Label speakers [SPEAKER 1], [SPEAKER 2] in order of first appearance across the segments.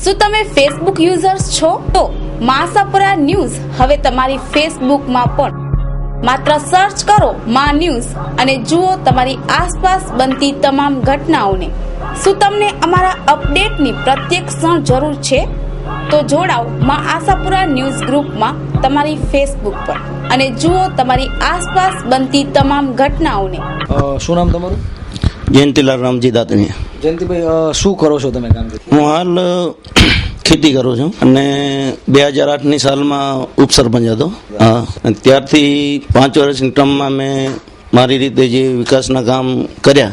[SPEAKER 1] શું તમે Facebook users છો? તો માં આશાપુરા ન્યૂઝ હવે તમારી ફેસબુકમાં પણ માત્ર સર્ચ કરો માં ન્યૂઝ અને જુઓ તમારી આસપાસ બનતી તમામ ઘટનાઓને. શું તમને અમારા અપડેટની પ્રત્યેક ક્ષણ જરૂર છે? તો જોડાઓ માં આશાપુરા ન્યૂઝ ગ્રુપમાં તમારી ફેસબુક પર અને જુઓ તમારી આસપાસ બનતી તમામ ઘટનાઓને.
[SPEAKER 2] શું નામ તમારું?
[SPEAKER 3] જયંતિલાલ રામજી દાતણીયા.
[SPEAKER 2] જયંતિભાઈ, શું કરો છો તમે કામ?
[SPEAKER 3] હું હાલ ખેતી કરું છું અને 2008ની સાલમાં ઉપસરપંચ હતો. હા, ત્યારથી 5 વર્ષની ટર્મમાં મેં મારી રીતે જે વિકાસના કામ કર્યા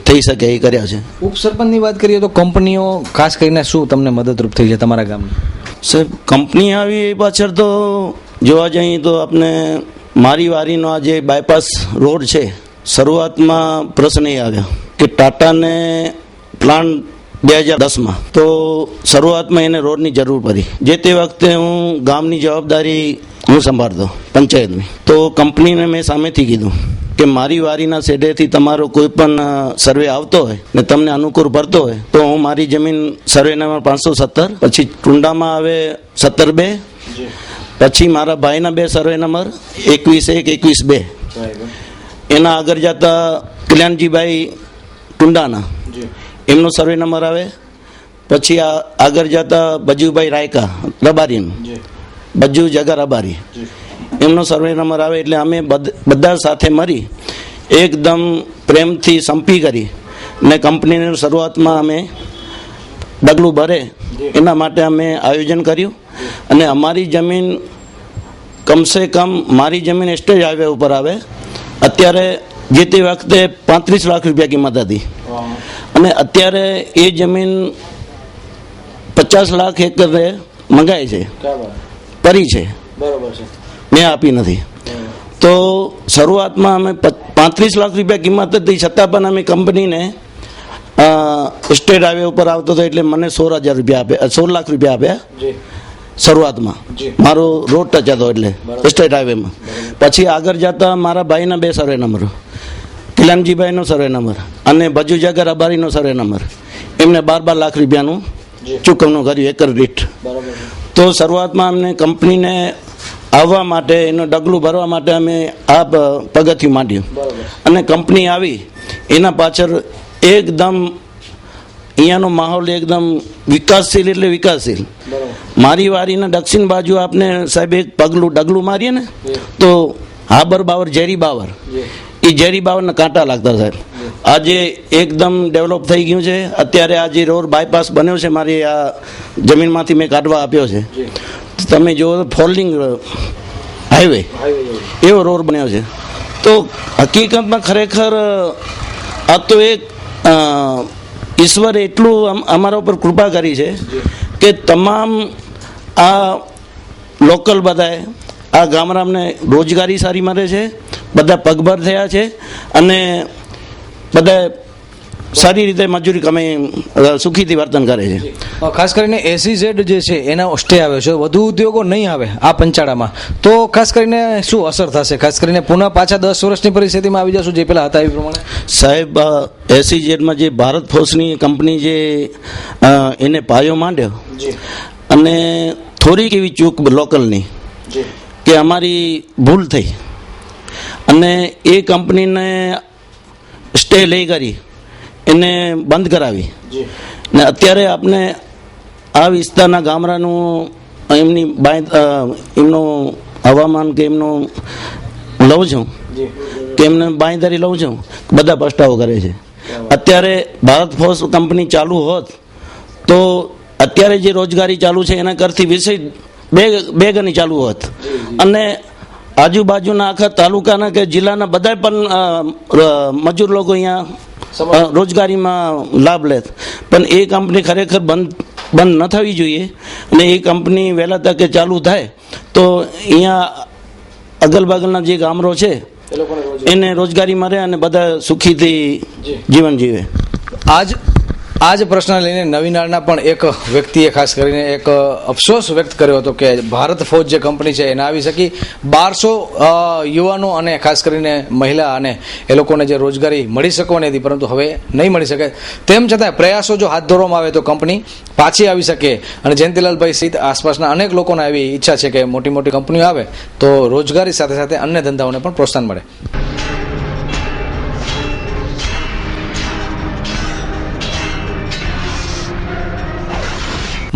[SPEAKER 3] થઈ શકે એ કર્યા છે.
[SPEAKER 2] ઉપસરપંચની વાત કરીએ તો કંપનીઓ ખાસ કરીને શું તમને મદદરૂપ થઈ છે તમારા ગામમાં?
[SPEAKER 3] સાહેબ, કંપની આવી એ પાછળ તો જોવા જઈએ તો આપણે મારી વારીનો આ જે બાયપાસ રોડ છે, શરૂઆતમાં પ્રશ્ન એ આવ્યો કે ટાટાને પ્લાન્ટ 2010માં તો શરૂઆતમાં એને રોડની જરૂર પડી. જે તે વખતે હું ગામની જવાબદારી હું સંભાળતો પંચાયતની, તો કંપનીને મેં સામેથી કીધું કે મારી વારીના શેડેથી તમારો કોઈ પણ સર્વે આવતો હોય ને તમને અનુકૂળ પડતો હોય તો હું મારી જમીન સર્વે નંબર 517, પછી ટુંડામાં આવે 17-2, પછી મારા ભાઈના 2 સર્વે નંબર 21-1, 21-2, એના આગળ જતા કલ્યાણજીભાઈ ટુંડાના એમનો સર્વે નંબર આવે, પછી આગળ જતા બજુભાઈ રાયકા રબારીનું, બજુ જગા રબારી એમનો સર્વે નંબર આવે. એટલે અમે બધા સાથે મળી એકદમ પ્રેમથી સંપી કરી ને કંપનીની શરૂઆતમાં અમે ડગલું ભરે એના માટે અમે આયોજન કર્યું. અને અમારી જમીન કમસે કમ મારી જમીન સ્ટેજ હાઈવે ઉપર આવે. અત્યારે જે તે વખતે 35 લાખ રૂપિયા કિંમત હતી અને અત્યારે એ જમીન 50 લાખ એકરે મંગાય છે, પરી છે, મેં આપી નથી. તો શરૂઆતમાં અમે 35 લાખ રૂપિયા કિંમત હતી, છતાં પણ અમે કંપનીને સ્ટેટ હાઈવે ઉપર આવતો હતો એટલે મને 16,000 રૂપિયા આપ્યા, 16 લાખ રૂપિયા આપ્યા શરૂઆતમાં. મારો રોડ ટચ હતો એટલે સ્ટેટ હાઈવેમાં. પછી આગળ જતા મારા ભાઈના 2 સર્વે નંબર, કિલાનજીભાઈનો સર્વે નંબર અને બજુ જગર અબારીનો સર્વે નંબર, એમને 12 લાખ રૂપિયાનું ચૂકવણું કર્યું એકર દીઠ. તો શરૂઆતમાં અમને કંપનીને આવવા માટે એનું ડગલું ભરવા માટે અમે આ પગથિયું માંડ્યું અને કંપની આવી એના પાછળ એકદમ અહીંયાનો માહોલ એકદમ વિકાસશીલ એટલે વિકાસશીલ. મારી વારીના દક્ષિણ બાજુ આપણે સાહેબ એક ડગલું મારીએ ને તો હાબર બાવર ઝેરી બાવર, એ ઝેરી બાવરના કાંટા લાગતા સાહેબ. આજે એકદમ ડેવલપ થઈ ગયું છે. અત્યારે આ જે રોડ બાયપાસ બન્યો છે મારી આ જમીનમાંથી મેં કાઢવા આપ્યો છે, તમે જુઓ ફોલ્ડિંગ હાઈવે એવો રોડ બન્યો છે. તો હકીકતમાં ખરેખર આ તો એક ઈશ્વરે એટલું અમારા ઉપર કૃપા કરી છે કે તમામ આ લોકલ બધાએ આ ગામડાને રોજગારી સારી મળે છે, બધા પગભર થયા છે અને બધા સારી રીતે મજૂરી કમાઈ સુખીથી વર્તન કરે છે.
[SPEAKER 2] ખાસ કરીને SEZ જે છે એના સ્ટે આવ્યો છે, વધુ ઉદ્યોગો નહીં આવે આ પંચાળામાં તો ખાસ કરીને શું અસર થશે? ખાસ કરીને પુનઃ પાછા 10 વર્ષની પરિસ્થિતિમાં આવી જશું જે પેલા હતા એ પ્રમાણે?
[SPEAKER 3] સાહેબ, SEZમાં જે ભારત ફોર્સની કંપની જે એને પાયો માંડ્યો અને થોડીક એવી ચૂક લોકલની કે અમારી ભૂલ થઈ અને એ કંપનીને સ્ટે લઈ કરી એને બંધ કરાવી ને અત્યારે આપણે આ વિસ્તારના ગામડાનું એમનું હવામાન કે એમનું લઉં છું કે એમને બાંયધરી લઉં છું, બધા પસ્તાવો કરે છે. અત્યારે ભારત ફોર્સ કંપની ચાલુ હોત તો અત્યારે જે રોજગારી ચાલુ છે એના કરતી વિશે બે ગણી ચાલુ હોત અને આજુબાજુના આખા તાલુકાના કે જિલ્લાના બધા પણ મજૂર લોકો અહીંયા રોજગારીમાં લાભ લે. પણ એ કંપની ખરેખર બંધ ન થવી જોઈએ અને એ કંપની વહેલા તકે ચાલુ થાય તો અહીંયા અગલ બગલના જે ગામડો છે એને રોજગારી મળે અને બધા સુખીથી જીવન જીવે.
[SPEAKER 2] આ જ પ્રશ્ન લઈને નવીનાળના પણ એક વ્યક્તિએ ખાસ કરીને એક અફસોસ વ્યક્ત કર્યો હતો કે ભારત ફોજ જે કંપની છે એને આવી શકી 1200 યુવાનો અને ખાસ કરીને મહિલા અને એ લોકોને જે રોજગારી મળી શકવાની હતી પરંતુ હવે નહીં મળી શકે. તેમ છતાં પ્રયાસો જો હાથ ધરવામાં આવે તો કંપની પાછી આવી શકે અને જયંતિલાલભાઈ સહિત આસપાસના અનેક લોકોને એવી ઈચ્છા છે કે મોટી મોટી કંપનીઓ આવે તો રોજગારી સાથે સાથે અન્ય ધંધાઓને પણ પ્રોત્સાહન મળે.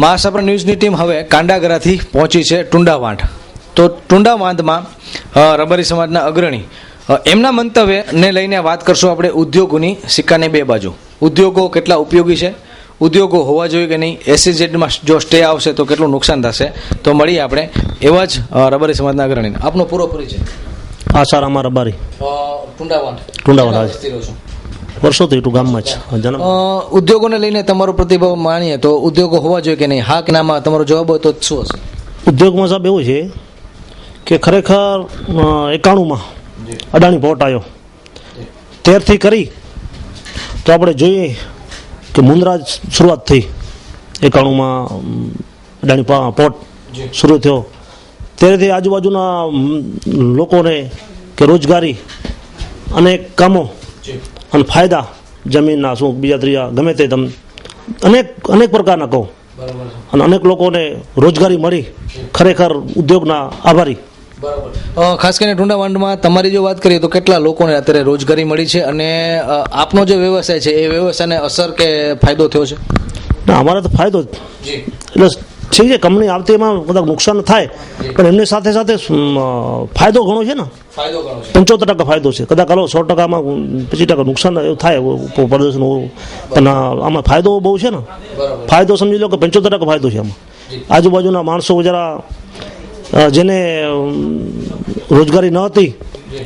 [SPEAKER 2] મહાસાપર ન્યૂઝની ટીમ હવે કાંડાગરાથી પહોંચી છે ટુંડાવાંઢ. તો ટુંડાવાંધમાં રબારી સમાજના અગ્રણી એમના મંતવ્યને લઈને વાત કરશું આપણે ઉદ્યોગોની સિક્કાની બે બાજુ. ઉદ્યોગો કેટલા ઉપયોગી છે, ઉદ્યોગો હોવા જોઈએ કે નહીં, એસઈઝેડમાં જો સ્ટે આવશે તો કેટલું નુકસાન થશે. તો મળીએ આપણે એવા જ રબારી સમાજના અગ્રણીને. આપનો પૂરો પરિચય.
[SPEAKER 4] આસારામાં રબારી
[SPEAKER 2] ટુંડાવાંઢ
[SPEAKER 4] વર્ષોથી એટલું ગામમાં જ જન્મ.
[SPEAKER 2] ઉદ્યોગોને લઈને તમારો પ્રતિભાવ માનીએ તો ઉદ્યોગો હોવા જોઈએ કે નહીં, હા કે નામાં તમારો જવાબ હોય તો શું હશે?
[SPEAKER 4] ઉદ્યોગમાં સાહેબ એવું છે કે ખરેખર 91માં અડાણી પોર્ટ આવ્યો, 13થી કરી તો આપણે જોઈએ કે મુન્દ્રા શરૂઆત થઈ. 91માં અડાણી પોર્ટ શરૂ થયો, ત્યારેથી આજુબાજુના લોકોને કે રોજગારી અનેક કામો અને ફાયદા જમીનના શું બીજા ત્રીજા ગમે તે તમે અનેક પ્રકારના કહો અને અનેક લોકોને રોજગારી મળી. ખરેખર ઉદ્યોગના આભારી.
[SPEAKER 2] ખાસ કરીને ટુંડાવાંઢમાં તમારી જો વાત કરીએ તો કેટલા લોકોને અત્યારે રોજગારી મળી છે અને આપનો જે વ્યવસાય છે એ વ્યવસાયને અસર કે ફાયદો થયો છે?
[SPEAKER 4] ના, અમારે તો ફાયદો જ. એટલે છે જે કંપની આવતી એમાં કદાચ નુકસાન થાય પણ એમની સાથે સાથે ફાયદો ઘણો છે ને. 75% ફાયદો છે. કદાચ હાલો 100%માં 25% નુકસાન એવું થાય પ્રદર્શન, પણ આમાં ફાયદો બહુ છે ને. ફાયદો સમજી લો કે 75% ફાયદો છે આમાં. આજુબાજુના માણસો જરા જેને રોજગારી ન હતી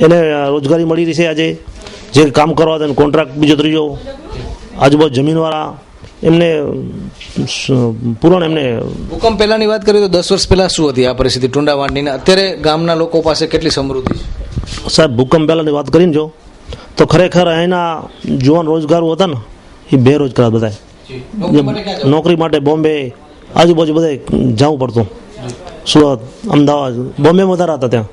[SPEAKER 4] એને રોજગારી મળી રહી છે. આજે જે કામ કરવા તેને કોન્ટ્રાક્ટ બીજો ત્રીજો, આજુબાજુ જમીનવાળા એમને પૂરણ એમને.
[SPEAKER 2] ભૂકંપ પહેલાની વાત કરીએ તો 10 વર્ષ પહેલા શું હતી આ પરિસ્થિતિ ટુંડાવાંઢની? અત્યારે ગામના લોકો પાસે કેટલી સમૃદ્ધિ છે?
[SPEAKER 4] સાહેબ ભૂકંપ પહેલાની વાત કરીને જો તો ખરેખર અહીંના જુવાન રોજગારો હતા ને એ બેરોજગાર બધા. નોકરી માટે બોમ્બે આજુબાજુ બધે જવું પડતું, સુરત, અમદાવાદ, બોમ્બે વધારે હતા ત્યાં.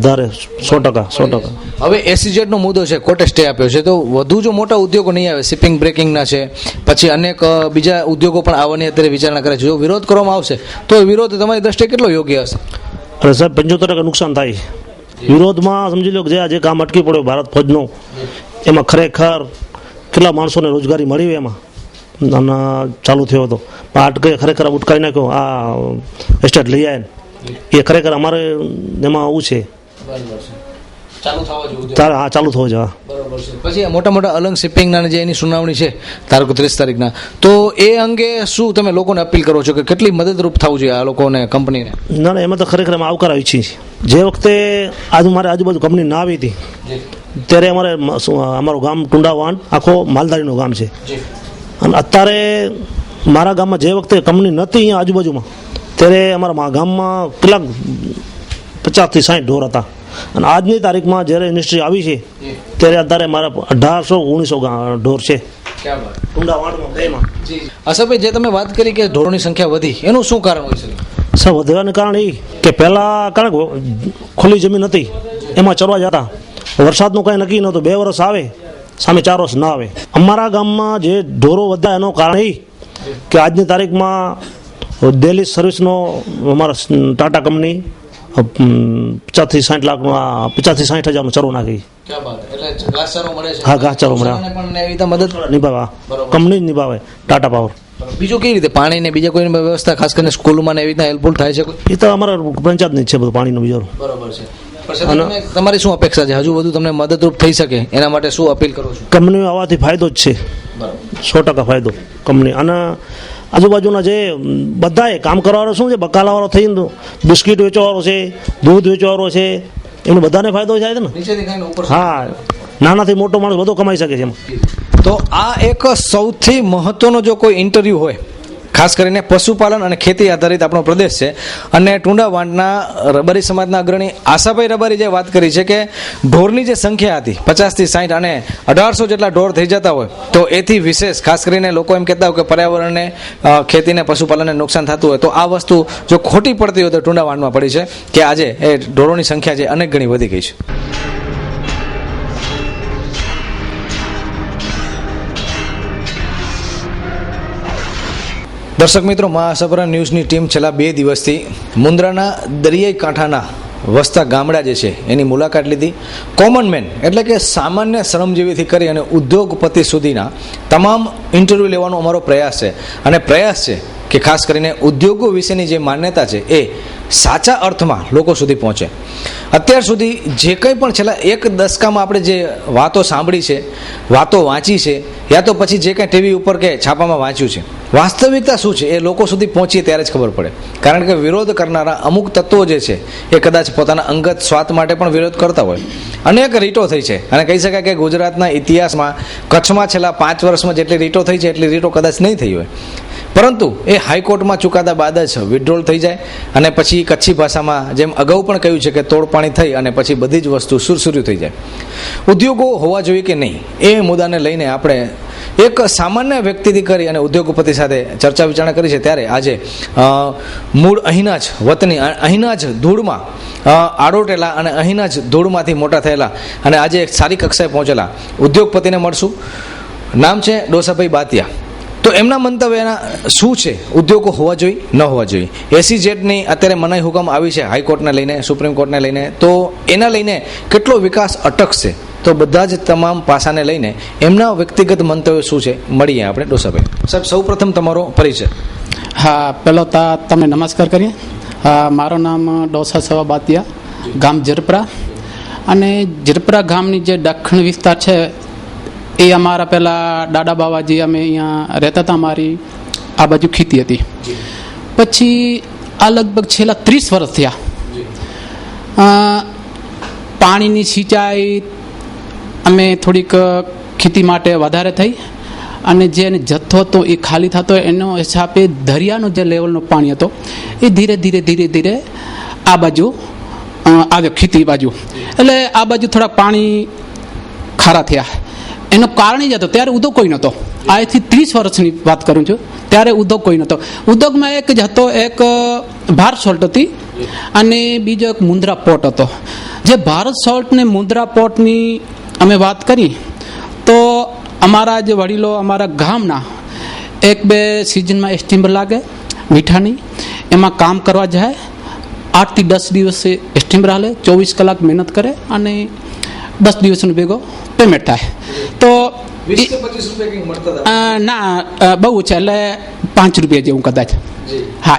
[SPEAKER 4] ધારે 100%.
[SPEAKER 2] હવે એસઈઝેડ નો મુદ્દો છે, કોર્ટે સ્ટે આપ્યો છે, તો વધુ જો મોટા ઉદ્યોગો નહીં આવે, શિપિંગ બ્રેકિંગના છે, પછી અનેક બીજા ઉદ્યોગો પણ આવવાની અત્યારે વિચારણા કરે છે, જો વિરોધ કરવામાં આવશે તો વિરોધ તમારી દ્રષ્ટિએ કેટલો યોગ્ય હશે?
[SPEAKER 4] અરે સાહેબ 75% નુકસાન થાય. વિરોધમાં સમજી લો કે જે કામ અટકી પડ્યો ભારત ફોજનું એમાં ખરેખર કેટલા માણસોને રોજગારી મળી હોય એમાં અને ચાલુ થયો હતો. અટકે ખરેખર ઉટકાવી નાખ્યો આ એસ્ટેટ લઈ આવે એ ખરેખર અમારે એમાં આવું છે. હા, ચાલુ થવો જોઈએ.
[SPEAKER 2] પછી મોટા મોટા અલંગ શિપિંગના જે એની સુનાવણી છે ધારો કે 30 તારીખના, તો એ અંગે શું તમે લોકોને અપીલ કરો છો કે કેટલી મદદરૂપ થવું જોઈએ આ લોકોને, કંપનીને?
[SPEAKER 4] ના, એમાં તો ખરેખર અમે આવકાર ઈચ્છીએ છીએ. જે વખતે મારે આજુબાજુ કંપની ના આવી હતી ત્યારે અમારું ગામ ટુંડાવાંઢ આખો માલધારીનું ગામ છે અને અત્યારે મારા ગામમાં જે વખતે કંપની નહોતી અહીંયા આજુબાજુમાં ત્યારે અમારા ગામમાં કેટલાક 50 થી 60 ઢોર હતા અને આજની તારીખમાં જ્યારે ઇન્ડસ્ટ્રી આવી છે ત્યારે અત્યારે મારા 1800-1900 ઢોર છે ટુંડાવાંઢમાં બેમાં.
[SPEAKER 2] અસરભાઈ, જે તમે વાત કરી કે ઢોરોની સંખ્યા વધી, એનું શું કારણ હોય છે?
[SPEAKER 4] સર, વધવાનું કારણ એ કે પહેલાં કારણ ખુલ્લી જમીન હતી એમાં ચરવા જતા, વરસાદનું કંઈ નક્કી નહોતું, 2 વર્ષ આવે સામે 4 વર્ષ ના આવે. અમારા ગામમાં જે ઢોરો વધ્યા એનું કારણ એ કે આજની તારીખમાં ડેલી સર્વિસનો અમારા ટાટા કંપની 50 થી 60 લાખનો 50 થી 60 હજારનો ચરો નાખી. હા, ઘાસચારો મળે. નિભાવે કંપની જ નિભાવે ટાટા પાવર.
[SPEAKER 2] બીજું કેવી રીતે પાણી ને બીજા કોઈ વ્યવસ્થા ખાસ કરીને સ્કૂલમાં ને એવી રીતના હેલ્પફુલ થાય છે?
[SPEAKER 4] એ તો અમારા પંચાયતની જ છે બધું પાણીનું બીજું.
[SPEAKER 2] બરોબર છે. તમારી શું અપેક્ષા છે? હજુ વધુ તમને મદદરૂપ થઈ શકે એના માટે શું અપીલ કરો છો?
[SPEAKER 4] કંપનીઓ આવવાથી ફાયદો જ છે, 100% ફાયદો કંપની. અને આજુબાજુના જે બધાએ કામ કરવાવાળો શું છે, બકાલાવાળો થઈને બિસ્કીટ વેચવાવાળો છે, દૂધ વેચવાવાળો છે, એમને બધાને ફાયદો થાય છે ને. હા, નાનાથી મોટો માણસ બધો કમાઈ શકે છે એમાં.
[SPEAKER 2] તો આ એક સૌથી મહત્વનો જો કોઈ ઇન્ટરવ્યૂ હોય ખાસ કરીને પશુપાલન અને ખેતી આધારિત આપણો પ્રદેશ છે. અને ટુંડા વાંટના રબારી સમાજના અગ્રણી આશાભાઈ રબારી જે વાત કરી છે કે ઢોરની જે સંખ્યા હતી 50 થી 60 અને 1800 જેટલા ઢોર થઈ જતા હોય તો એથી વિશેષ ખાસ કરીને લોકો એમ કહેતા હોય કે પર્યાવરણને ખેતીને પશુપાલનને નુકસાન થતું હોય તો આ વસ્તુ જો ખોટી પડતી હોય તો ટુંડા વાંટમાં પડી છે કે આજે એ ઢોરોની સંખ્યા છે અનેક ગણી વધી ગઈ છે. દર્શક મિત્રો, મા આશાપુરા ન્યૂઝની ટીમ છેલ્લા 2 દિવસથી મુન્દ્રાના દરિયાઈ કાંઠાના વસતા ગામડા જે છે એની મુલાકાત લીધી. કોમન મેન એટલે કે સામાન્ય શ્રમજીવીથી કરી અને ઉદ્યોગપતિ સુધીના તમામ ઇન્ટરવ્યૂ લેવાનો અમારો પ્રયાસ છે. અને પ્રયાસ છે કે ખાસ કરીને ઉદ્યોગો વિશેની જે માન્યતા છે એ સાચા અર્થમાં લોકો સુધી પહોંચે. અત્યાર સુધી જે કંઈ પણ છેલ્લા 1 દશકામાં આપણે જે વાતો સાંભળી છે, વાતો વાંચી છે, યા તો પછી જે કંઈ ટીવી ઉપર કે છાપામાં વાંચ્યું છે, વાસ્તવિકતા શું છે એ લોકો સુધી પહોંચીએ ત્યારે જ ખબર પડે. કારણ કે વિરોધ કરનારા અમુક તત્વો જે છે એ કદાચ પોતાના અંગત સ્વાર્થ માટે પણ વિરોધ કરતા હોય. અનેક રીટો થઈ છે અને કહી શકાય કે ગુજરાતના ઇતિહાસમાં કચ્છમાં છેલ્લા 5 વર્ષમાં જેટલી રીટો થઈ છે એટલી રીટો કદાચ નહીં થઈ હોય. પરંતુ એ હાઈકોર્ટમાં ચુકાદા બાદ જ વિથડ્રોલ થઈ જાય અને પછી કચ્છી ભાષામાં જેમ અગાઉ પણ કહ્યું છે કે તોડપાણી થઈ અને પછી બધી જ વસ્તુ સુરસુર્યું થઈ જાય. ઉદ્યોગો હોવા જોઈએ કે નહીં એ મુદ્દાને લઈને આપણે એક સામાન્ય વ્યક્તિથી કરી અને ઉદ્યોગપતિ સાથે ચર્ચા વિચારણા કરી છે. ત્યારે આજે મૂળ અહીંના જ વતની, અહીંના જ ધૂળમાં આડોટેલા અને અહીંના જ ધૂળમાંથી મોટા થયેલા અને આજે એક સારી કક્ષાએ પહોંચેલા ઉદ્યોગપતિને મળશું. નામ છે ડોસાભાઈ બાતિયા. તો એમના મંતવ્યના શું છે, ઉદ્યોગો હોવા જોઈએ ન હોવા જોઈએ. SEZની અત્યારે મનાઈ હુકમ આવી છે હાઈકોર્ટને લઈને, સુપ્રીમ કોર્ટને લઈને, તો એના લઈને કેટલો વિકાસ અટકશે, તો બધા જ તમામ પાસાને લઈને એમના વ્યક્તિગત મંતવ્ય શું છે મળીએ આપણે ડોસાભાઈ. સાહેબ, સૌ પ્રથમ તમારો પરિચય.
[SPEAKER 5] હા, પહેલો તમને નમસ્કાર કરીએ. મારું નામ ડોસા સવા બાતિયા, ગામ જરપરા. અને જરપરા ગામની જે દક્ષિણ વિસ્તાર છે એ અમારા પહેલાં દાદા બાવાજી અમે અહીંયા રહેતા હતા. અમારી આ બાજુ ખેતી હતી. પછી આ લગભગ છેલ્લા 30 વર્ષ થયા પાણીની સિંચાઈ અમે થોડીક ખેતી માટે વધારે થઈ અને જે જથ્થો હતો એ ખાલી થતો એનો હિસાબે દરિયાનો જે લેવલનો પાણી હતો એ ધીરે ધીરે ધીરે ધીરે આ બાજુ આવ્યો, ખેતી બાજુ. એટલે આ બાજુ થોડાક પાણી ખારા થયા. એનું કારણ જ હતો ત્યારે ઉદ્યોગ કોઈ નહોતો. આજથી 30 વર્ષની વાત કરું છું. ત્યારે ઉદ્યોગ કોઈ નહોતો. ઉદ્યોગમાં એક જ હતો, એક ભારત સોલ્ટ હતી અને બીજો એક મુન્દ્રા પોર્ટ હતો. જે ભારત સોલ્ટ ને મુન્દ્રા પોર્ટની અમે વાત કરી તો અમારા જે વડીલો અમારા ગામના 1-2 સિઝનમાં સ્ટીમર લાગે મીઠાની, એમાં કામ કરવા જાય. 8 થી 10 દિવસે સ્ટીમર હાલે, 24 કલાક મહેનત કરે અને 10 દિવસનો ભેગો પેમેન્ટ થાય. તો
[SPEAKER 2] 20 કે 25 રૂપિયા મળતા હતા?
[SPEAKER 5] ના, બહુ છે, એટલે 5 રૂપિયા જેવું કદાચ. હા,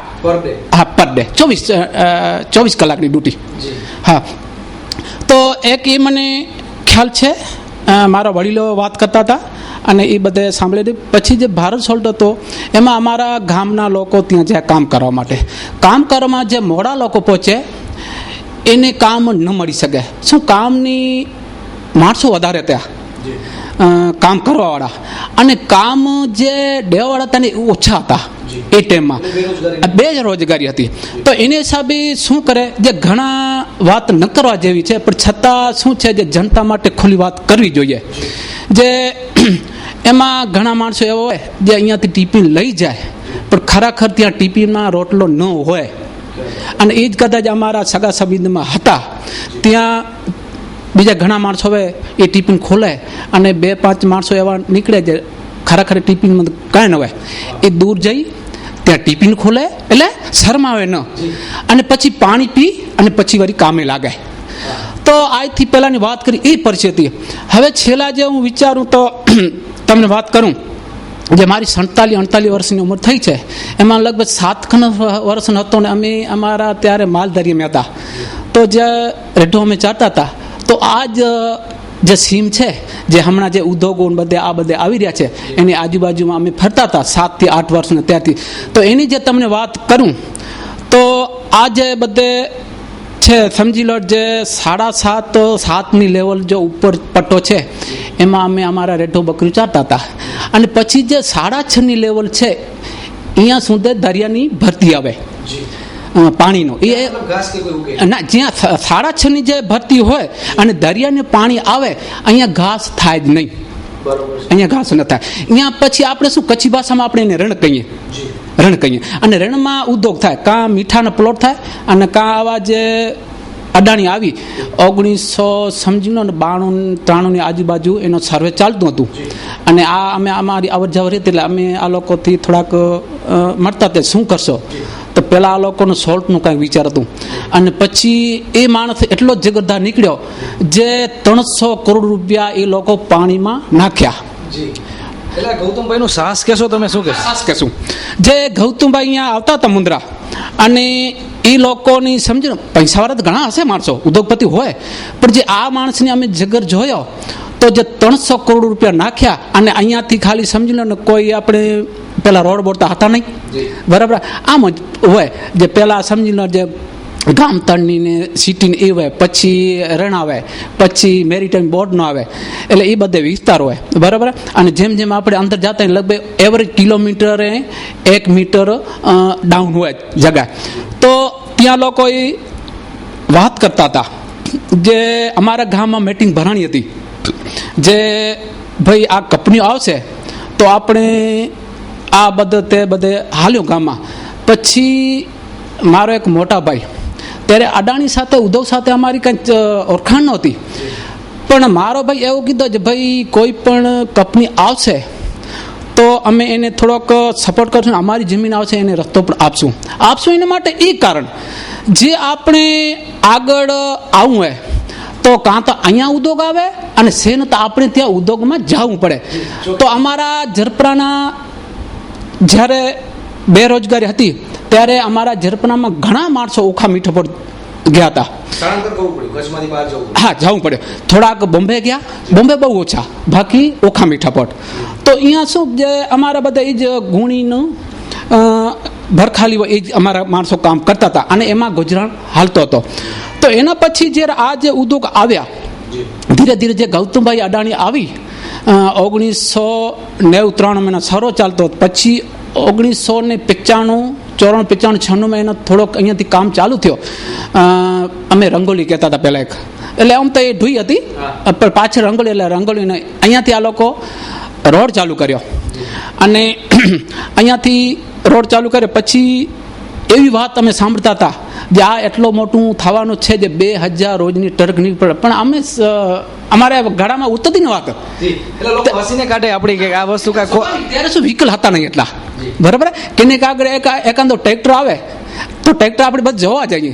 [SPEAKER 5] પર ડે 24 કલાકની ડ્યુટી. હા, તો એક એ મને ખ્યાલ છે, મારા વડીલો વાત કરતા હતા અને એ બધે સાંભળેલી. પછી જે ભારત સોલ્ટ હતો એમાં અમારા ગામના લોકો ત્યાં જાય કામ કરવા માટે. કામ કરવામાં જે મોડા લોકો પહોંચે એને કામ ન મળી શકે. શું કામની માણસો વધારે ત્યાં કામ કરવાવાળા અને કામ જે દેવાવાળા હતા ને એ ઓછા હતા એ ટાઈમમાં. બેરોજગારી હતી. તો એને હિસાબે શું કરે, જે ઘણા વાત ન કરવા જેવી છે પણ છતાં શું છે જે જનતા માટે ખુલ્લી વાત કરવી જોઈએ. જે એમાં ઘણા માણસો એવા હોય જે અહીંયાથી ટિફિન લઈ જાય પણ ખરેખર ત્યાં ટિફિનમાં રોટલો ન હોય. અને એ જ કદાચ અમારા સગા સંબંધમાં હતા. ત્યાં બીજા ઘણા માણસો હવે એ ટિફિન ખોલે અને 2-5 માણસો એવા નીકળે જે ખરેખર ટિફિનમાં કાંઈ ન હોય. એ દૂર જઈ ત્યાં ટિફિન ખોલે એટલે શરમાવે ન અને પછી પાણી પી અને પછી વળી કામે લાગે. તો આજથી પહેલાંની વાત કરી એ પરિસ્થિતિ. હવે છેલ્લા જે હું વિચારું તો તમને વાત કરું, જે મારી 47-48 વર્ષની ઉંમર થઈ છે એમાં લગભગ 7 વર્ષનો હતો ને અમે અમારા ત્યારે માલધારીમાં હતા. તો જે રેઢો અમે ચાટતા હતા તો આ જ જે સીમ છે જે હમણાં જે ઉદ્યોગો બધે આ બધે આવી રહ્યા છે એની આજુબાજુમાં અમે ફરતા હતા 7 થી 8 વર્ષના ત્યારથી. તો એની જે તમને વાત કરું તો આ જે બધે છે સમજી લો જે 7.5-7ની લેવલ જો ઉપર પટ્ટો છે એમાં અમે અમારા રેઢો બકરી ચાટતા હતા. અને પછી જે 6.5ની લેવલ છે અહીંયા સુધી દરિયાની ભરતી આવે પાણીનો એ ના, જ્યાં 6.5 ની જે ભરતી હોય અને દરિયાને પાણી આવે અહીંયા ઘાસ થાય જ નહીં, અહીંયા ઘાસ ન થાય. અહીંયા પછી આપણે શું કચ્છી ભાષામાં આપણે એને રણ કહીએ અને રણમાં ઉદ્યોગ થાય, કાં મીઠાનો પ્લોટ થાય અને કાં આવા જે અડાણી આવી 1900 સમજી લો ને 92-93 ની આજુબાજુ એનો સર્વે ચાલતું હતું અને આ અમે અમારી અવર જવર હતી એટલે અમે આ લોકોથી થોડાક મળતા તે શું કરશો તો પેલા આ લોકોનું સોલ્ટનું કાંઈક વિચાર હતું અને પછી એ માણસ એટલો જ જગરદાર નીકળ્યો જે 300 કરોડ રૂપિયા એ લોકો પાણીમાં નાખ્યા.
[SPEAKER 2] એટલે ગૌતમભાઈ નું સાહસ કહેશો તમે, શું કહેશો?
[SPEAKER 5] સાહસ કહેશું. જે ગૌતમભાઈ અહીંયા આવતા હતા મુન્દ્રા અને એ લોકોની સમજો પૈસાવાળા તો ઘણા હશે માણસો, ઉદ્યોગપતિ હોય, પણ જે આ માણસને અમે જગર જોયો તો જે 300 કરોડ રૂપિયા નાખ્યા અને અહીંયાથી ખાલી સમજી લો ને કોઈ આપણે પેલા રોડ બોડતા હતા નહીં, બરાબર આમ જ હોય જે પેલા સમજી લો જે ગામ તળની ને સિટીને એ હોય, પછી રણ આવે, પછી મેરીટાઈમ બોર્ડનો આવે, એટલે એ બધે વિસ્તાર હોય, બરાબર. અને જેમ જેમ આપણે અંદર જતા લગભગ એવરેજ કિલોમીટરે 1 મીટર ડાઉન હોય જગ્યા. તો ત્યાં લોકો એ વાત કરતા હતા જે અમારા ગામમાં મીટિંગ ભરાણી હતી જે ભાઈ આ કંપનીઓ આવશે તો આપણે આ બધે હાલ્યો ગામમાં. પછી મારો એક મોટા ભાઈ ત્યારે અડાણી સાથે ઉદ્યોગ સાથે અમારી કંઈ ઓળખાણ નહોતી, પણ મારો ભાઈ એવું કીધું કે ભાઈ કોઈ પણ કંપની આવશે તો અમે એને થોડોક સપોર્ટ કરશું, અમારી જમીન આવશે એને રસ્તો પણ આપશું એના માટે એ કારણ જે આપણે આગળ આવવું હોય તો કાં તો અહીંયા ઉદ્યોગ આવે અને સેન તો આપણે ત્યાં ઉદ્યોગમાં જવું પડે. તો અમારા ઝરપરાના જ્યારે બેરોજગારી હતી ત્યારે અમારા ઝરપરામાં ઘણા માણસો ઓખા મીઠા પર ગયા હતા. હા, જવું પડે. થોડાક બોમ્બે ગયા, બોમ્બે બહુ ઓછા, બાકી ઓખા મીઠા પટ. તો અહીંયા શું જે અમારા બધા એ જ ગુણીનું ભરખાલી હોય એ જ અમારા માણસો કામ કરતા હતા અને એમાં ગુજરાન હાલતો હતો. તો એના પછી જ્યારે આ જે ઉદ્યોગ આવ્યા ધીરે ધીરે જે ગૌતમભાઈ અડાણી આવી 1993 મહિના સરો ચાલતો, પછી 1995, 94, 95, 96 એનો થોડોક અહીંયાથી કામ ચાલુ થયો. અમે રંગોલી કહેતા હતા પહેલાં એક, એટલે આમ તો એ ઢૂઈ હતી પણ પાછળ રંગોલી, એટલે રંગોલીને અહીંયાથી આ લોકો રોડ ચાલુ કર્યો અને અહીંયાથી રોડ ચાલુ કર્યો. પછી એવી વાત અમે સાંભળતા હતા જે આ એટલો મોટું થવાનું છે જે 2000 રોજની ટ્રક નહીં પડે, પણ અમે અમારે ગાડામાં ઉતરતી ન વાત
[SPEAKER 2] કાઢે આપણી કે આ વસ્તુ
[SPEAKER 5] ત્યારે શું વ્હીકલ હતા નહીં એટલા, બરાબર. કેને આગળ એકાંદો ટ્રેક્ટર આવે તો ટ્રેક્ટર આપણે બધું જોવા જઈએ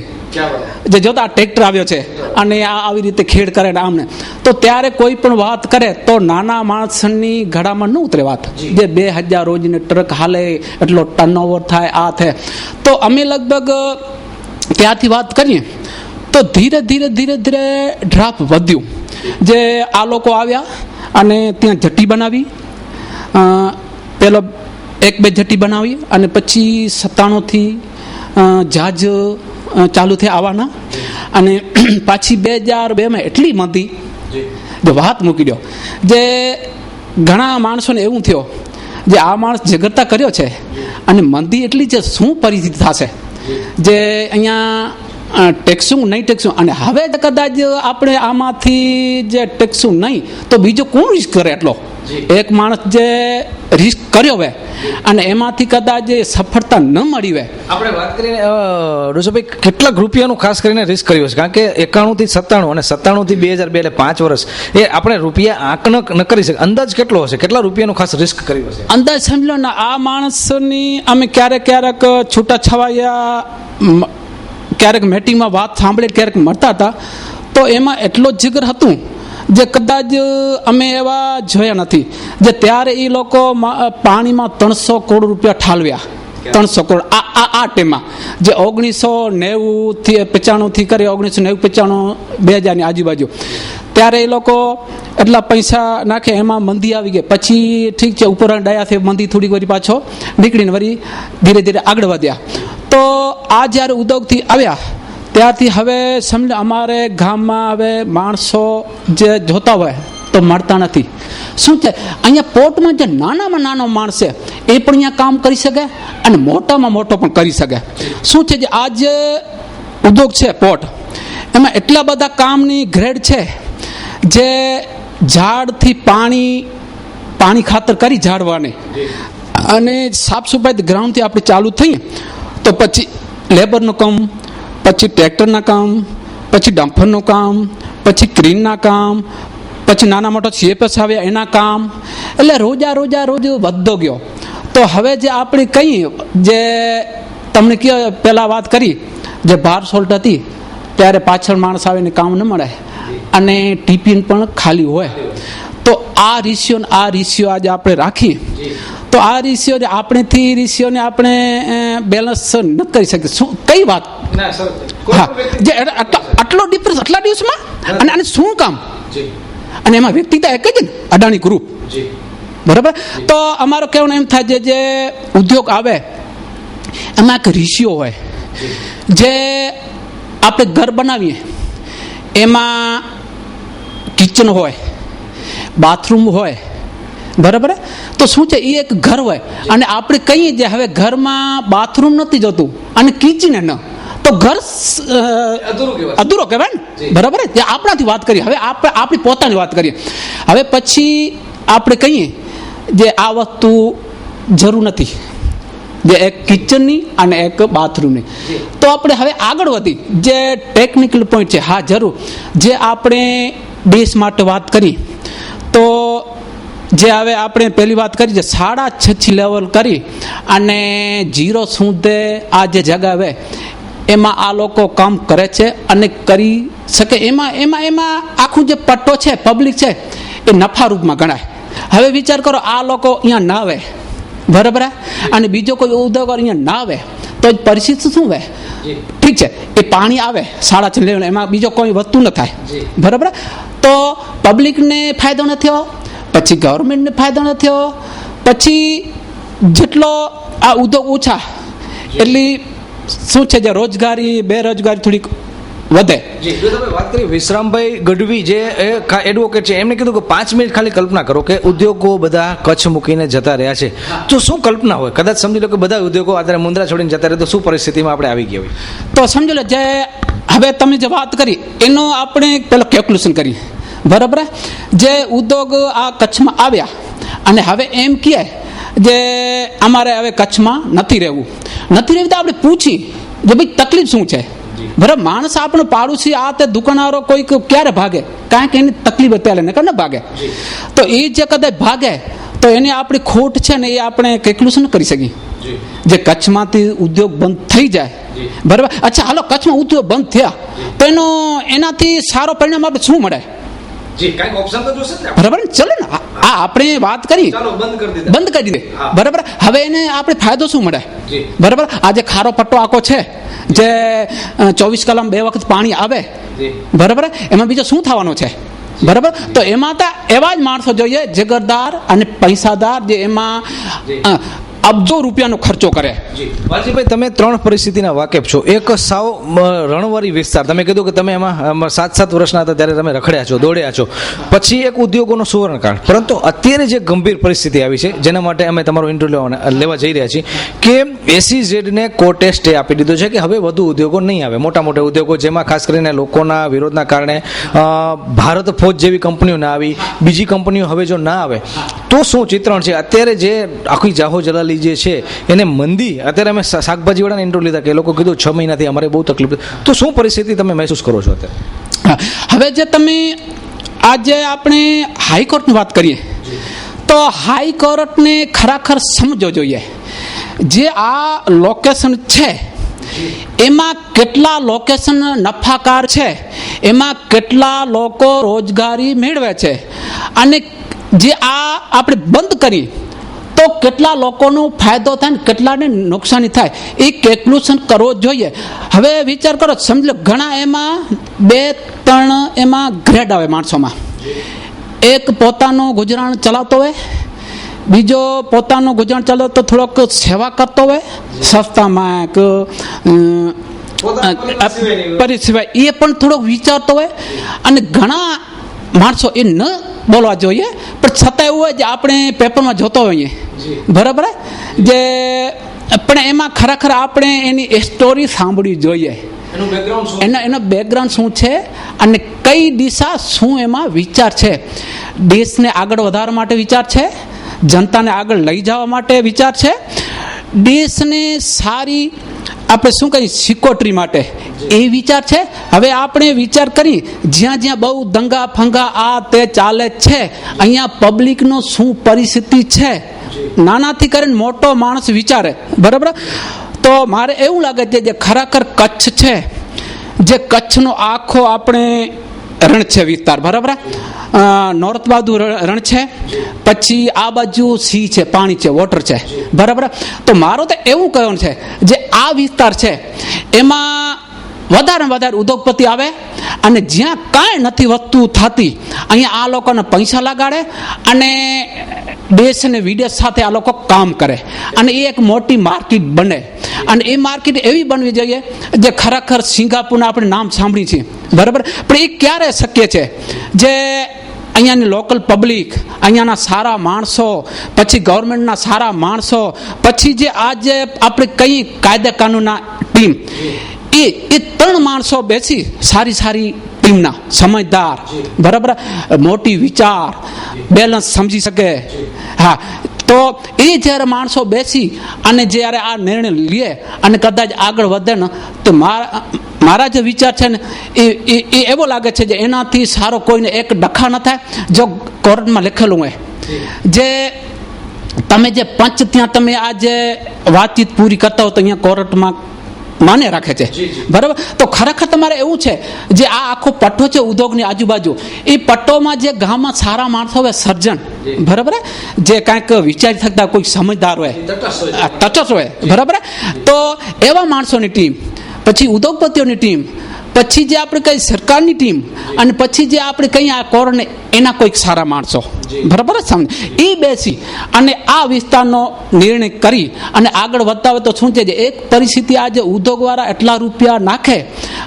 [SPEAKER 5] જે જોતા ટ્રેક્ટર આવ્યો છે અને આ આવી રીતે ખેડ કરે ને આમને, તો ત્યારે કોઈ પણ વાત કરે તો નાના માણસની ઘડામાં ન ઉતરે વાત જે 2000 રોજની ટ્રક હાલે, એટલો ટર્નઓવર થાય, આ થાય. તો અમે લગભગ ત્યાંથી વાત કરીએ તો ધીરે ધીરે ડ્રાફ્ટ વધ્યું. જે આ લોકો આવ્યા અને ત્યાં જટ્ટી બનાવી, પેલો 1-2 જટ્ટી બનાવી અને પછી 97થી જહાજ ચાલુ થયા આવવાના અને પાછી 2002 એટલી મંદી જે વાત મૂકી દો જે ઘણા માણસોને એવું થયો જે આ માણસ જગરતા કર્યો છે અને મંદી એટલી જે શું પરિસ્થિતિ થશે જે અહીંયા ટેક્સું નહીં ટેક્સું. અને હવે કદાચ આપણે આમાંથી જે ટેક્સું નહીં તો બીજો કોણ રિસ્ક કરે એટલો? એક માણસ જે રિસ્ક કર્યો હોય અને એમાંથી કદાચ સફળતા ન મળી હોય.
[SPEAKER 2] આપણે વાત કરીને ઋષભભાઈ કેટલાક રૂપિયાનું ખાસ કરીને રિસ્ક કર્યું છે, કારણ કે 91 થી 97 અને 97 થી 2002 એટલે 5 વર્ષ એ આપણે રૂપિયા આંકન ન કરી શકે. અંદાજ કેટલો હશે, કેટલા રૂપિયાનું ખાસ રિસ્ક કર્યું હશે?
[SPEAKER 5] અંદાજ સમજો ને આ માણસની અમે ક્યારેક છૂટાછવાયા ક્યારેક મીટિંગમાં વાત સાંભળે ક્યારેક મળતા હતા તો એમાં એટલો જગર હતું જે કદાચ અમે એવા જોયા નથી. જે ત્યારે એ લોકો પાણીમાં 300 કરોડ રૂપિયા ઠાલવ્યા, 300 કરોડ આ ટાઈમમાં જે 1990 થી 95 થી કરી 1990, 95, 2000 ની આજુબાજુ ત્યારે એ લોકો એટલા પૈસા નાખે, એમાં મંદી આવી ગઈ. પછી ઠીક છે ઉપર ડાયા મંદી થોડીક વળી પાછો નીકળીને વળી ધીરે ધીરે આગળ વધ્યા. તો આ જ્યારે ઉદ્યોગથી આવ્યા ત્યારથી હવે સમજો અમારે ગામમાં હવે માણસો જે જોતા હોય તો મળતા નથી. શું છે અહીંયા પોર્ટમાં જે નાનામાં નાનો માણસ છે એ પણ અહીંયા કામ કરી શકે અને મોટામાં મોટો પણ કરી શકે. શું છે જે આ જે ઉદ્યોગ છે પોર્ટ, એમાં એટલા બધા કામની ગ્રેડ છે જે ઝાડથી પાણી ખાતર કરી ઝાડવાને અને સાફ સફાઈ ગ્રાઉન્ડથી આપણે ચાલુ થઈએ તો પછી લેબરનું કામ, પછી ટ્રેક્ટરના કામ, પછી ડમ્પરનું કામ, પછી ક્રેનના કામ, પછી નાના મોટા CFS આવ્યા એના કામ, એટલે રોજ વધતો ગયો. તો હવે જે આપણે કહીએ જે તમને પહેલાં વાત કરી જે બાર સોલ્ટ હતી ત્યારે પાછળ માણસ આવીને કામ ન મળે અને ટિફિન પણ ખાલી હોય. તો આ રેશિયો આજે આપણે રાખી તો આ રેશિયો આપણે બેલેન્સ ન કરી શકીએ. શું કઈ વાત? હા, જે આટલો ડિફરન્સ આટલા દિવસમાં અને શું કામ? અને એમાં વ્યક્તિ તો એક જ ને, અદાણી ગ્રુપ. બરાબર. તો અમારો કહેવાનું એમ થાય જે ઉદ્યોગ આવે એમાં એક રેશિયો હોય. જે આપણે ઘર બનાવીએ એમાં કિચન હોય, બાથરૂમ હોય, બરાબર. તો શું છે એ એક ઘર હોય અને આપણે કહીએ જે હવે ઘરમાં બાથરૂમ નથી જતું અને કિચન ન, તો ઘર અધૂરો કહેવાય ને, બરાબર. જે આપણાથી વાત કરીએ, હવે આપણે આપણી પોતાની વાત કરીએ. હવે પછી આપણે કહીએ જે આ વસ્તુ જરૂર નથી, જે એક કિચનની અને એક બાથરૂમની. તો આપણે હવે આગળ વધી જે ટેકનિકલ પોઈન્ટ છે, હા જરૂર, જે આપણે દેશ માટે વાત કરી તો જે હવે આપણે પહેલી વાત કરી છે 6.5 લેવલ કરી અને 0 સુધી આ જે જગા હવે એમાં આ લોકો કામ કરે છે અને કરી શકે. એમાં આખું જે પટ્ટો છે પબ્લિક છે એ નફા રૂપમાં ગણાય. હવે વિચાર કરો આ લોકો અહીંયા ના આવે, બરાબર, અને બીજો કોઈ ઉદ્યોગ અહીંયા ના આવે તો પરિસ્થિતિ શું હોય? ઠીક છે, એ પાણી આવે 6.5 લેવલ, એમાં બીજો કોઈ વસ્તુ ન થાય, બરાબર. તો પબ્લિકને ફાયદો ન થયો, પછી ગવર્મેન્ટને ફાયદો ન થયો, પછી જેટલો આ ઉદ્યોગ ઓછા એટલી શું છે જે બેરોજગારી થોડીક વધે.
[SPEAKER 2] વાત કરી વિશ્રામભાઈ ગઢવી જે એડવોકેટ છે, એમને કીધું કે 5 મિનિટ ખાલી કલ્પના કરો કે ઉદ્યોગો બધા કચ્છ મૂકીને જતા રહ્યા છે, તો શું કલ્પના હોય? કદાચ સમજી લો કે બધા ઉદ્યોગો અત્યારે મુંદ્રા છોડીને જતા રહે તો શું પરિસ્થિતિમાં આપણે આવી ગયા હોય?
[SPEAKER 5] તો સમજી લો જે હવે તમે જે વાત કરી એનો આપણે પેલો કેલ્ક્યુલેશન કરીએ, બરાબર. જે ઉદ્યોગ આ કચ્છમાં આવ્યા અને હવે એમ કહે જે અમારે હવે કચ્છમાં નથી રહેવું તો આપણે પૂછી જે ભાઈ તકલીફ શું છે, બરાબર. માણસ આપણો પાડોશી આ તે દુકાનદારો કોઈક ક્યારે ભાગે? કારણ કે એની તકલીફ અત્યારે ન ભાગે. તો એ જે કદાચ ભાગે તો એની આપણી ખોટ છે ને એ આપણે કેલ્ક્યુલેશન કરી શકીએ. જે કચ્છમાંથી ઉદ્યોગ બંધ થઈ જાય, બરાબર. અચ્છા હાલો કચ્છમાં ઉદ્યોગ બંધ થયા તો એનાથી સારો પરિણામ આપણે શું મળે? બરાબર, ચલો ને આ આપણે વાત કરી બંધ કરી દે, બરાબર. હવે એને આપણે ફાયદો શું મળે? બરાબર. આ જે ખારો પટ્ટો આખો છે જે 24 કલાક 2 વખત પાણી આવે, બરાબર, એમાં બીજો શું થવાનો છે? બરાબર. તો એમાં તો એવા જ માણસો જોઈએ જગરદાર અને પૈસાદાર જે એમાં અબજો રૂપિયાનો ખર્ચો કરે.
[SPEAKER 2] વાલજીભાઈ, તમે 3 પરિસ્થિતિના વાકેફ છો. એક સાવ રણવારી વિસ્તાર, તમે કીધું કે તમે એમાં 7 વર્ષના હતા ત્યારે તમે રખડ્યા છો, દોડ્યા છો. પછી એક ઉદ્યોગોનો સુવર્ણકાળ. પરંતુ અત્યારે જે ગંભીર પરિસ્થિતિ આવી છે જેના માટે અમે તમારો ઇન્ટરવ્યુ લેવા જઈ રહ્યા છીએ કે SEZ ને કોર્ટે સ્ટે આપી દીધો છે કે હવે વધુ ઉદ્યોગો નહીં આવે, મોટા મોટા ઉદ્યોગો, જેમાં ખાસ કરીને લોકોના વિરોધના કારણે ભારત ફોજ જેવી કંપનીઓ ના આવી, બીજી કંપનીઓ હવે જો ના આવે તો શું ચિત્રણ છે? અત્યારે જે આખી જાહો જલાલી જે છે એને મંદી, અત્યારે અમે શાકભાજી વાળાને ઇન્ટરવ્યુ લીધા કે એ લોકો કીધું 6 મહિનાથી અમારે બહુ તકલીફ, તો શું પરિસ્થિતિ તમે મહેસૂસ કરો છો અત્યારે?
[SPEAKER 5] હવે જે તમે આજે આપણે હાઈકોર્ટની વાત કરીએ તો હાઈકોર્ટને ખરેખર સમજો જોઈએ જે આ લોકેશન છે એમાં કેટલા લોકેશન નફાકાર છે, એમાં કેટલા લોકો રોજગારી મેળવે છે, અને જે આ આપણે બંધ કરી તો કેટલા લોકોનો ફાયદો થાય ને કેટલાને નુકસાની થાય એ કેલ્ક્યુલેશન કરવો જોઈએ. હવે વિચાર કરો, સમજો ઘણા એમાં 2-3 એમાં ગ્રેડ આવે માણસોમાં. એક પોતાનું ગુજરાન ચલાવતો હોય, બીજો પોતાનું ગુજરાન ચલાવતો થોડોક સેવા કરતો હોય સસ્તામાં પરિસિવાય એ પણ થોડોક વિચારતો હોય, અને ઘણા માણસો એ ન બોલવા જોઈએ, પણ છતાં એવું હોય જે આપણે પેપરમાં જોતો હોઈએ, બરાબર, જે પણ એમાં ખરેખર આપણે એની સ્ટોરી સાંભળવી જોઈએ, એનો બેકગ્રાઉન્ડ શું છે અને કઈ દિશા શું એમાં વિચાર છે. દેશને આગળ વધારવા માટે વિચાર છે, જનતાને આગળ લઈ જવા માટે વિચાર છે, દેશને સારી આપણે શું કહીએ સિકોટરી માટે એ વિચાર છે. હવે આપણે વિચાર કરી જ્યાં જ્યાં બહુ દંગા ફંગા આ તે ચાલે છે, અહીંયા પબ્લિકનો શું પરિસ્થિતિ છે, નાનાથી કરીને મોટો માણસ વિચારે, બરાબર. તો મારે એવું લાગે છે જે ખરેખર કચ્છ છે, જે કચ્છનો આખો આપણે રણ છે વિસ્તાર, બરાબર, નોર્થ બાજુ રણ છે, પછી આ બાજુ સી છે, પાણી છે, વોટર છે, બરાબર. તો મારું તો એવું કહેવાનું છે જે આ વિસ્તાર છે એમાં વધારે વધારે ઉદ્યોગપતિ આવે અને જ્યાં કાંઈ નથી વસ્તુ થતી અહીંયા આ લોકોને પૈસા લગાડે અને દેશ અને વિદેશ સાથે આ લોકો કામ કરે અને એ એક મોટી માર્કેટ બને. અને એ માર્કેટ એવી બનવી જોઈએ જે ખરેખર સિંગાપુરના આપણે નામ સાંભળી છે, બરાબર, પણ એ ક્યારે શક્ય છે જે અહીંયાની લોકલ પબ્લિક, અહીંયાના સારા માણસો, પછી ગવર્મેન્ટના સારા માણસો, પછી જે આજે આપણે કઈ કાયદા કાનૂનના ટીમ, એ ત્રણ માણસો બેસી સારી સારી ટીમના સમજદાર, બરાબર, મોટી વિચાર, બેલેન્સ સમજી શકે, હા, તો એ જ્યારે માણસો બેસી અને જ્યારે આ નિર્ણય લે અને કદાચ આગળ વધે ને તો મારા જે વિચાર છે ને એ એવો લાગે છે જે એનાથી સારો કોઈને એક ડખા ન થાય. જો કોર્ટમાં લખેલું હોય જે તમે જે પંચ ત્યાં તમે આ જે વાતચીત પૂરી કરતા હો તો અહીંયા કોર્ટમાં માને રાખે છે, બરાબર. તો ખરેખર તમારે એવું છે જે આ આખો પટ્ટો છે ઉદ્યોગની આજુબાજુ, એ પટ્ટોમાં જે ગામમાં સારા માણસો હોય, સર્જન, બરાબર, જે કાંઈક વિચારી શકતા, કોઈ સમજદાર હોય, તટસ્થ હોય, બરાબર, તો એવા માણસોની ટીમ, પછી ઉદ્યોગપતિઓની ટીમ, પછી જે આપણે કઈ સરકારની ટીમ અને પછી જે આપણે કઈ આ કોર્ટને એના કોઈક સારા માણસો, બરાબર, એ બેસી અને આ વિસ્તારનો નિર્ણય કરી અને આગળ વધતા હોય તો શું છે એક પરિસ્થિતિ આજે ઉદ્યોગવાળા એટલા રૂપિયા નાખે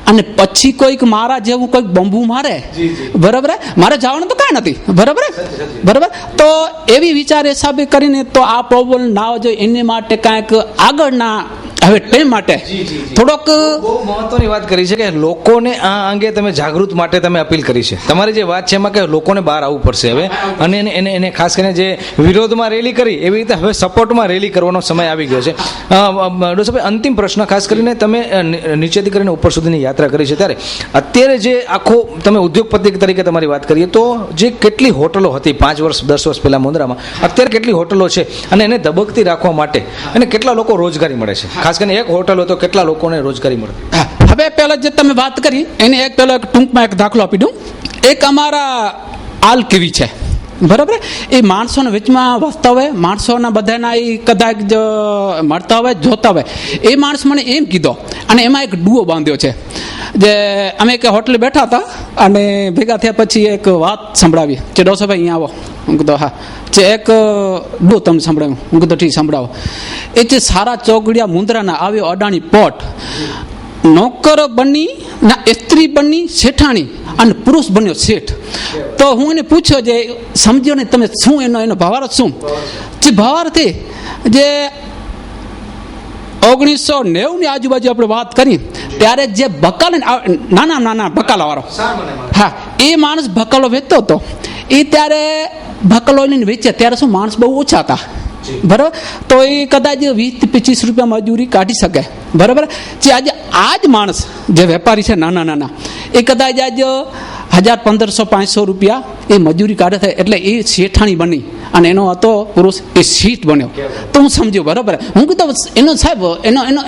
[SPEAKER 5] અને પછી કોઈક મારા જેવું કોઈક બંબુ મારે, બરાબર, મારે જવાનું તો કાંઈ નથી, બરાબર, બરાબર. તો એવી વિચાર હિસાબે કરીને તો આ પ્રોબ્લેમ ના આવે જોઈએ, એની માટે કાંઈક આગળના હવે ટાઈમ માટે થોડોક
[SPEAKER 2] બહુ મહત્વની વાત કરી છે કે લોકોને આ અંગે તમે જાગૃત માટે તમે અપીલ કરી છે. તમારી જે વાત છે એમાં કે લોકોને બહાર આવવું પડશે હવે અને એને ખાસ કરીને જે વિરોધમાં રેલી કરી એવી રીતે હવે સપોર્ટમાં રેલી કરવાનો સમય આવી ગયો છે. ડોક્ટર સાહેબ, અંતિમ પ્રશ્ન, ખાસ કરીને તમે નીચેથી કરીને ઉપર સુધીની યાત્રા કરી છે ત્યારે અત્યારે જે આખો તમે ઉદ્યોગપતિ તરીકે તમારી વાત કરીએ તો જે કેટલી હોટલો હતી 5 વર્ષ 10 વર્ષ પહેલા મુન્દ્રામાં, અત્યારે કેટલી હોટલો છે અને એને ધબકતી રાખવા માટે અને કેટલા લોકો રોજગારી મળે છે? ખાસ કરીને એક હોટલ હોય તો કેટલા લોકોને રોજગારી મળે?
[SPEAKER 5] હવે પહેલા જે તમે વાત કરી એને એક પહેલા ટૂંકમાં એક દાખલો આપી દઉં. એક અમારા આલ કેવી છે, બરાબર, એ માણસોના વચમાં વસતા હોય, માણસોના બધાના એ કદાચ મળતા હોય, જોતા હોય, એ માણસ મને એમ કીધો અને એમાં એક ડુઓ બાંધ્યો છે જે અમે એક હોટલે બેઠા હતા અને ભેગા થયા પછી એક વાત સંભળાવી કે ડોસાભાઈ અહીંયા આવો. હું કીધું હા. જે એક ડુઓ તમને સંભળાવ્યું. હું કીધું ઠીક, સંભળાવો. એ જે સારા ચોકડિયા મુન્દ્રાના આવ્યો અડાણી પોર્ટ, નોકર બની ના સ્ત્રી બની શેઠાણી અને પુરુષ બન્યો શેઠ. તો હું એને પૂછ્યો જે સમજ્યો ને તમે શું એનો ભાવાર્થ શું? જે ભાવાર્થ જે 1990 ની આજુબાજુ આપણે વાત કરી ત્યારે જે બકાલ નાના બકાલા વાળો, હા, એ માણસ બકાલો વેચતો હતો. એ ત્યારે બકાલો લઈને વેચ્યા ત્યારે શું માણસ બહુ ઓછા હતા, બરાબર, તો એ કદાચ 20-25 રૂપિયા મજૂરી કાઢી શકે, બરાબર. જે આજે આ જ માણસ જે વેપારી છે નાના એ કદાચ આજ 1000-1500-500 રૂપિયા એ મજૂરી કાઢે થાય એટલે એ શેઠાણી બની અને એનો હતો પુરુષ એ શીઠ બન્યો. તો હું સમજ્યો, બરાબર. હું કીધું એનો સાહેબ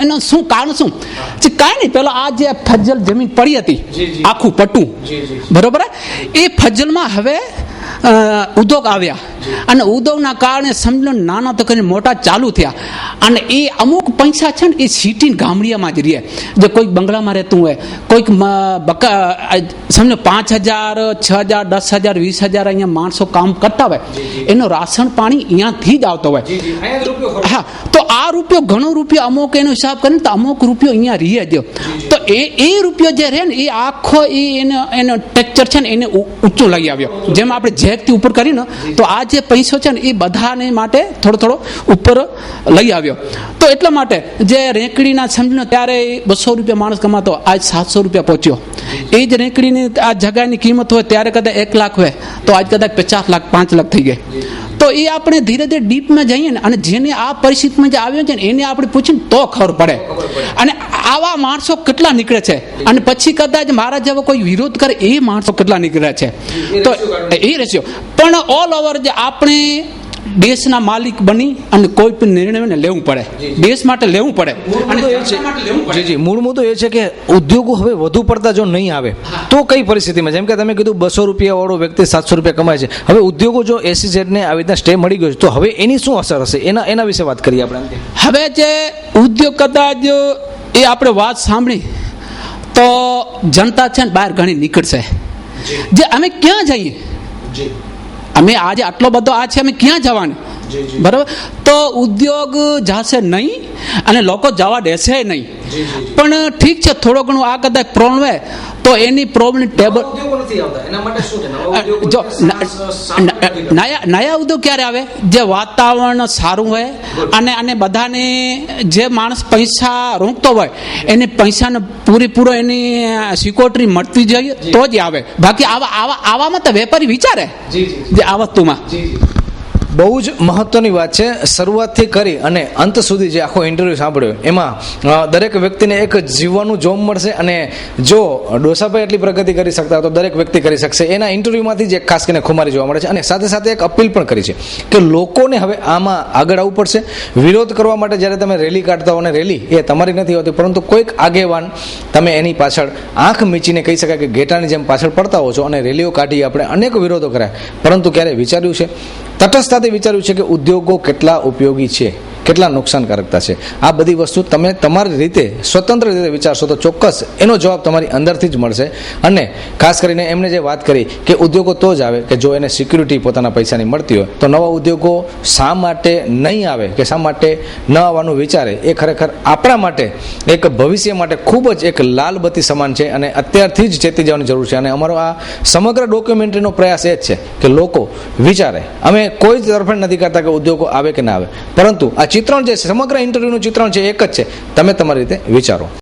[SPEAKER 5] એનો શું કારણ શું? જે કાંઈ નહીં, પેલા આ જે ફજલ જમીન પડી હતી આખું પટ્ટું, બરાબર, એ ફજલમાં હવે ઉદ્યોગ આવ્યા અને ઉદ્યોગના કારણે સમજો નાના તો કરીને મોટા ચાલુ થયા અને એ અમુક પૈસા છે ને એ સિટી ગામડિયામાં જ રહે. જે કોઈક બંગલામાં રહેતું હોય, કોઈક સમજો 5,000, 6,000, 10,000, 20,000 અહીંયા માણસો કામ કરતા હોય, એનું રાશન પાણી અહીંયાથી જ આવતો હોય. હા, તો આ રૂપિયો ઘણો રૂપિયો અમુક એનો હિસાબ કરીને તો અમુક રૂપિયો અહીંયા રહે જ. તો એ રૂપિયો જે રહે ને એ આખો એનો ટેક્ચર છે ને એને ઊંચો લઈ આવ્યો. જેમ આપણે જેકથી ઉપર કરીને તો આ જે પૈસો છે ને એ બધાને માટે થોડો ઉપર લઈ આવ્યો. તો એટલા માટે જે રેંકડીના સમજો ત્યારે 200 રૂપિયા માણસ કમાતો, આજ 700 રૂપિયા પહોંચ્યો. એ જ રેંકડીની આ જગાની કિંમત હોય ત્યારે કદાચ 1 લાખ હોય તો આજ કદાચ 50 લાખ 5 લાખ થઈ ગઈ. તો એ આપણે ધીરે ધીરે ડીપમાં જઈએ ને, અને જેને આ પરિસ્થિતિમાં જે આવ્યો છે ને એને આપણે પૂછીને તો ખબર પડે. અને આવા માણસો કેટલા નીકળે છે, અને પછી કદાચ મારા જેવો કોઈ વિરોધ કરે એ માણસો કેટલા નીકળે છે. તો એ રેશિયો પણ ઓલ ઓવર જે આપણે દેશના માલિક બની અને કોઈ પણ નિર્ણય લેવું પડે, દેશ માટે લેવું પડે.
[SPEAKER 2] જી, મૂળ મુદ્દો એ છે કે ઉદ્યોગો હવે વધુ પડતા જો નહીં આવે તો કઈ પરિસ્થિતિમાં, જેમ કે તમે કીધું 200 રૂપિયા વાળો વ્યક્તિ 700 રૂપિયા કમાય છે, હવે ઉદ્યોગો જો SEZ ને આવી રીતના સ્ટે મળી ગયો છે તો હવે એની શું અસર હશે, એના વિશે વાત કરીએ આપણે.
[SPEAKER 5] હવે જે ઉદ્યોગ કદાચ એ આપણે વાત સાંભળી તો જનતા છે ને બહાર ઘણી નીકળશે. જે અમે ક્યાં જઈએ, અમે આજે આટલો બધો આ છે, અમે ક્યાં જવાનું, બરાબર? તો ઉદ્યોગ જશે નહીં અને લોકો જવા દેશે નહીં. પણ ઠીક છે, થોડો ઘણો આ કદાચ પ્રોબ્લેમ હોય તો એની પ્રોબ્લેમ ટેબલ જો નયા ઉદ્યોગ ક્યારે આવે, જે વાતાવરણ સારું હોય અને બધાને જે માણસ પૈસા રોકતો હોય એને પૈસાને પૂરેપૂરો એની સિક્યોરિટી મળતી જોઈએ તો જ આવે. બાકી આવામાં તો વેપારી વિચારે જે આ વસ્તુમાં.
[SPEAKER 2] બહુ જ મહત્વની વાત છે. શરૂઆતથી કરી અને અંત સુધી જે આખો ઇન્ટરવ્યૂ સાંભળ્યો એમાં દરેક વ્યક્તિને એક જીવવાનું જોબ મળશે, અને જો ડોસાભાઈ એટલી પ્રગતિ કરી શકતા તો દરેક વ્યક્તિ કરી શકશે. એના ઇન્ટરવ્યૂમાંથી જ એક ખાસ કરીને ખુમારી જોવા મળે છે. અને સાથે સાથે એક અપીલ પણ કરી છે કે લોકોને હવે આમાં આગળ આવવું પડશે. વિરોધ કરવા માટે જ્યારે તમે રેલી કાઢતા હો, અને રેલી એ તમારી નથી હોતી, પરંતુ કોઈક આગેવાન તમે એની પાછળ આંખ મીચીને કહી શકાય કે ઘેટાની જેમ પાછળ પડતા હો છો, અને રેલીઓ કાઢી આપણે અનેક વિરોધો કર્યા, પરંતુ ક્યારે વિચાર્યું છે, તટસ્થતાથી વિચાર્યું છે કે ઉદ્યોગો કેટલા ઉપયોગી છે, કેટલા નુકસાનકારકતા છે. આ બધી વસ્તુ તમે તમારી રીતે સ્વતંત્ર રીતે વિચારશો તો ચોક્કસ એનો જવાબ તમારી અંદરથી જ મળશે. અને ખાસ કરીને એમણે જે વાત કરી કે ઉદ્યોગો તો જ આવે કે જો એને સિક્યુરિટી પોતાના પૈસાની મળતી હોય, તો નવા ઉદ્યોગો શા માટે નહીં આવે કે શા માટે ન આવવાનું વિચારે, એ ખરેખર આપણા માટે એક ભવિષ્ય માટે ખૂબ જ એક લાલ બત્તી સમાન છે, અને અત્યારથી જ ચેતી જવાની જરૂર છે. અને અમારો આ સમગ્ર ડોક્યુમેન્ટરીનો પ્રયાસ એ જ છે કે લોકો વિચારે. અમે કોઈ જ તરફેણ નથી કરતા કે ઉદ્યોગો આવે કે ના આવે, પરંતુ આ ચિત્રણ જે સમગ્ર ઇન્ટરવ્યુનું ચિત્રણ છે એક જ છે, તમે તમારી રીતે વિચારો.